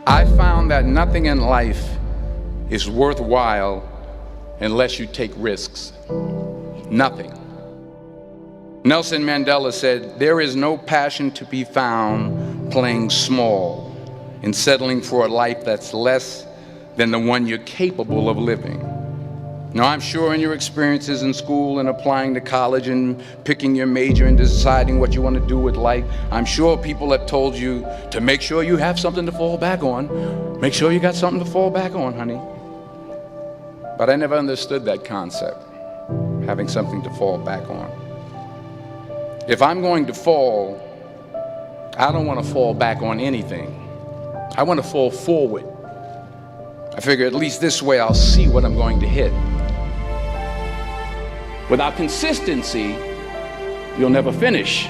I found that nothing in life is worthwhile unless you take risks. Nothing. Nelson Mandela said, "There is no passion to be found playing small and settling for a life that's less than the one you're capable of living." Now, I'm sure in your experiences in school and applying to college and picking your major and deciding what you want to do with life, I'm sure people have told you to make sure you have something to fall back on. Make sure you got something to fall back on, honey. But I never understood that concept, having something to fall back on. If I'm going to fall, I don't want to fall back on anything. I want to fall forward. I figure at least this way I'll see what I'm going to hit. Without consistency, you'll never finish.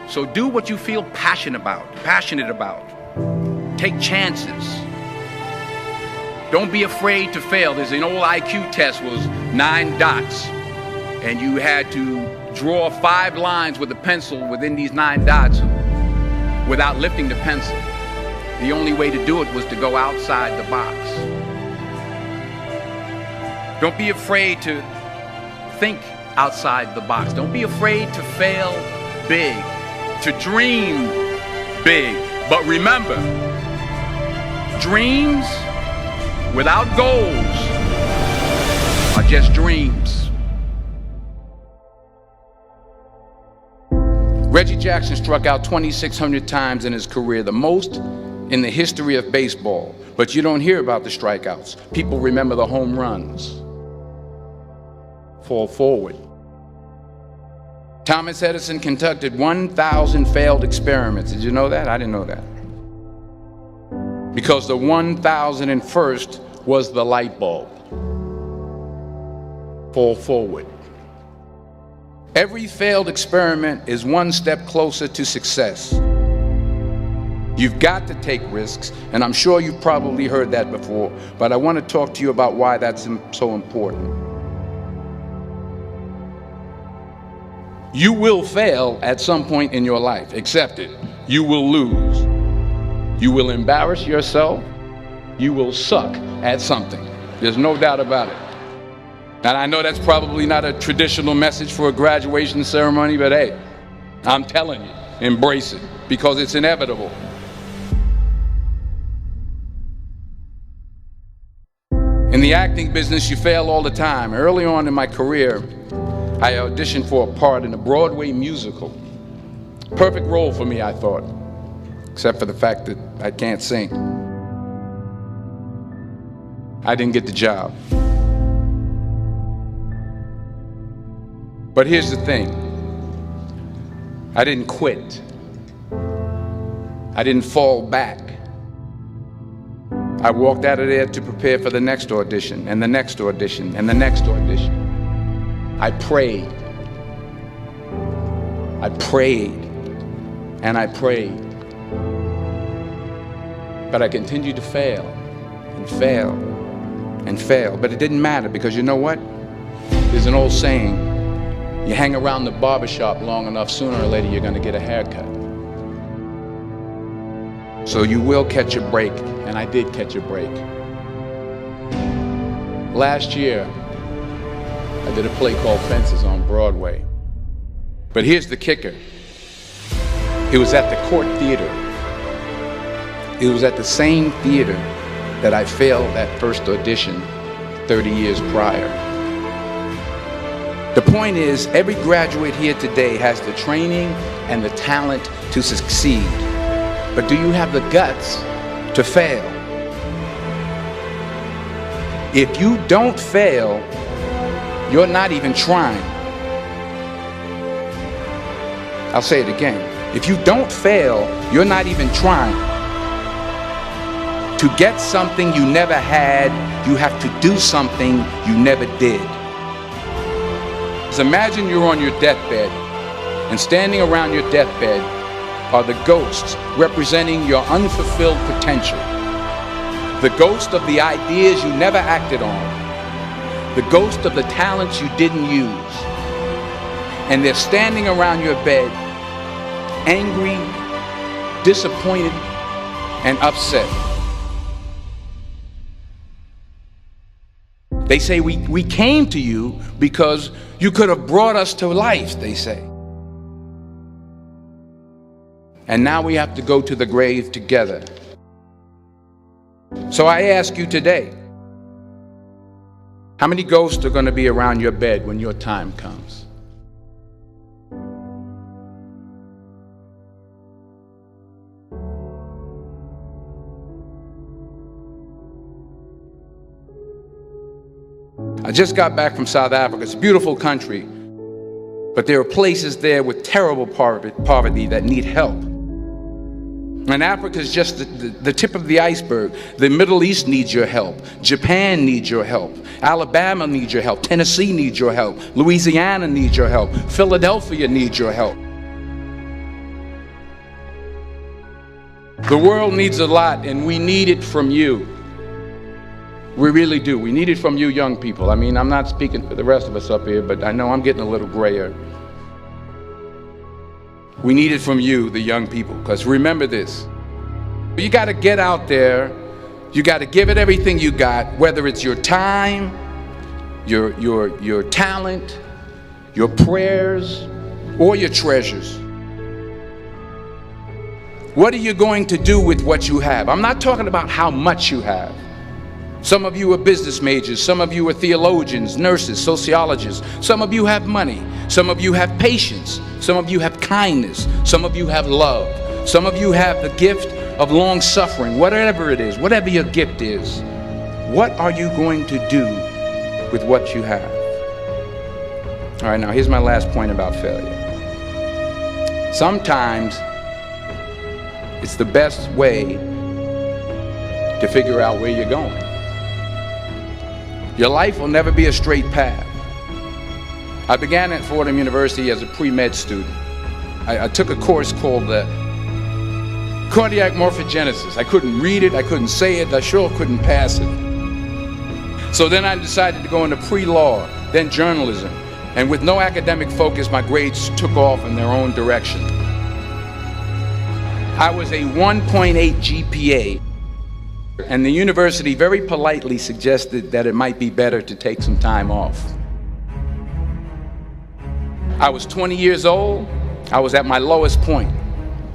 So do what you feel passionate about. Take chances. Don't be afraid to fail. There's an old IQ test, was 9 dots, and you had to draw 5 lines with a pencil within these 9 dots without lifting the pencil. The only way to do it was to go outside the box. Don't be afraid to think outside the box. Don't be afraid to fail big, to dream big. But remember, dreams without goals are just dreams. Reggie Jackson struck out 2,600 times in his career, the most in the history of baseball. But you don't hear about the strikeouts. People remember the home runs. Fall forward. Thomas Edison conducted 1,000 failed experiments. Did you know that? I didn't know that. Because the 1,001st was the light bulb. Fall forward. Every failed experiment is one step closer to success. You've got to take risks, and I'm sure you've probably heard that before, but I want to talk to you about why that's so important. You will fail at some point in your life. Accept it. You will lose. You will embarrass yourself. You will suck at something. There's no doubt about it. And I know that's probably not a traditional message for a graduation ceremony, but hey, I'm telling you, embrace it, because it's inevitable. In the acting business, you fail all the time. Early on in my career, I auditioned for a part in a Broadway musical. Perfect role for me, I thought, except for the fact that I can't sing. I didn't get the job. But here's the thing. I didn't quit. I didn't fall back. I walked out of there to prepare for the next audition, and the next audition, and the next audition. I prayed. I prayed. And I prayed. But I continued to fail and fail and fail. But it didn't matter, because you know what? There's an old saying, you hang around the barbershop long enough, sooner or later you're going to get a haircut. So you will catch a break, and I did catch a break. Last year, I did a play called Fences on Broadway. But here's the kicker. It was at the Court Theater. It was at the same theater that I failed that first audition 30 years prior. The point is, every graduate here today has the training and the talent to succeed. But do you have the guts to fail? If you don't fail, you're not even trying. I'll say it again. If you don't fail, you're not even trying. To get something you never had, you have to do something you never did. So imagine you're on your deathbed, and standing around your deathbed are the ghosts representing your unfulfilled potential. The ghost of the ideas you never acted on. The ghost of the talents you didn't use. And they're standing around your bed, angry, disappointed, and upset. They say we came to you because you could have brought us to life, they say. And now we have to go to the grave together. So I ask you today, how many ghosts are going to be around your bed when your time comes? I just got back from South Africa. It's a beautiful country, but there are places there with terrible poverty that need help. And Africa is just the tip of the iceberg. The Middle East needs your help. Japan needs your help. Alabama needs your help. Tennessee needs your help. Louisiana needs your help. Philadelphia needs your help. The world needs a lot, and we need it from you. We really do. We need it from you young people. I mean, I'm not speaking for the rest of us up here, but I know I'm getting a little grayer. We need it from you, the young people, because remember this. You got to get out there. You got to give it everything you got, whether it's your time, your talent, your prayers, or your treasures. What are you going to do with what you have? I'm not talking about how much you have. Some of you are business majors, some of you are theologians, nurses, sociologists. Some of you have money, some of you have patience, some of you have kindness, some of you have love, some of you have the gift of long suffering. Whatever it is, whatever your gift is, what are you going to do with what you have? All right, now here's my last point about failure. Sometimes it's the best way to figure out where you're going. Your life will never be a straight path. I began at Fordham University as a pre-med student. I took a course called cardiac morphogenesis. I couldn't read it, I couldn't say it, I sure couldn't pass it. So then I decided to go into pre-law, then journalism. And with no academic focus, my grades took off in their own direction. I was a 1.8 GPA. And the university very politely suggested that it might be better to take some time off. I was 20 years old. I was at my lowest point.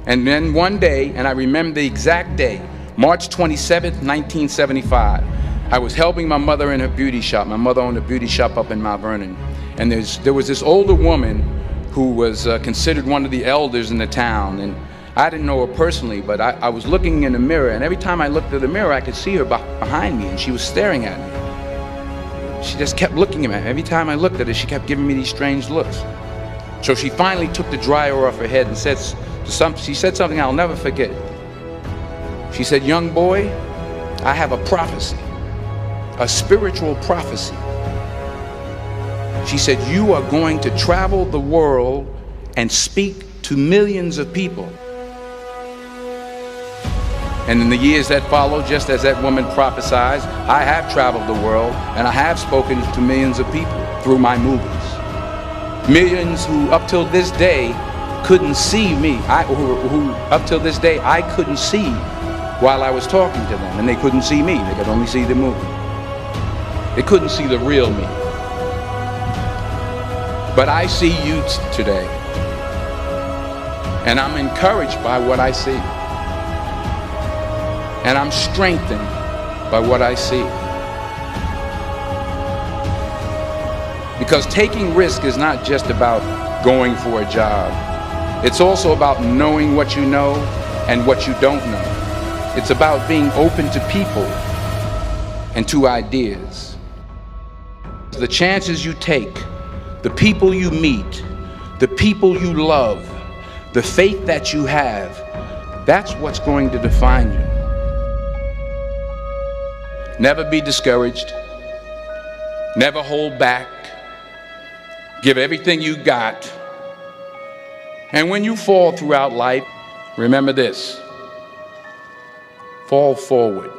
And then one day, and I remember the exact day, March 27th, 1975, I was helping my mother in her beauty shop. My mother owned a beauty shop up in Mount Vernon. And there was this older woman who was considered one of the elders in the town. And I didn't know her personally, but I was looking in the mirror, and every time I looked at the mirror, I could see her behind me, and she was staring at me. She just kept looking at me. Every time I looked at her, she kept giving me these strange looks. So she finally took the dryer off her head and she said something I'll never forget. She said, "Young boy, I have a prophecy, a spiritual prophecy." She said, "You are going to travel the world and speak to millions of people." And in the years that followed, just as that woman prophesied, I have traveled the world and I have spoken to millions of people through my movies. Millions who up till this day couldn't see me, who up till this day I couldn't see while I was talking to them, and they couldn't see me, they could only see the movie. They couldn't see the real me. But I see you today, and I'm encouraged by what I see. And I'm strengthened by what I see. Because taking risk is not just about going for a job. It's also about knowing what you know and what you don't know. It's about being open to people and to ideas. The chances you take, the people you meet, the people you love, the faith that you have, that's what's going to define you. Never be discouraged. Never hold back. Give everything you got. And when you fall throughout life, remember this: fall forward.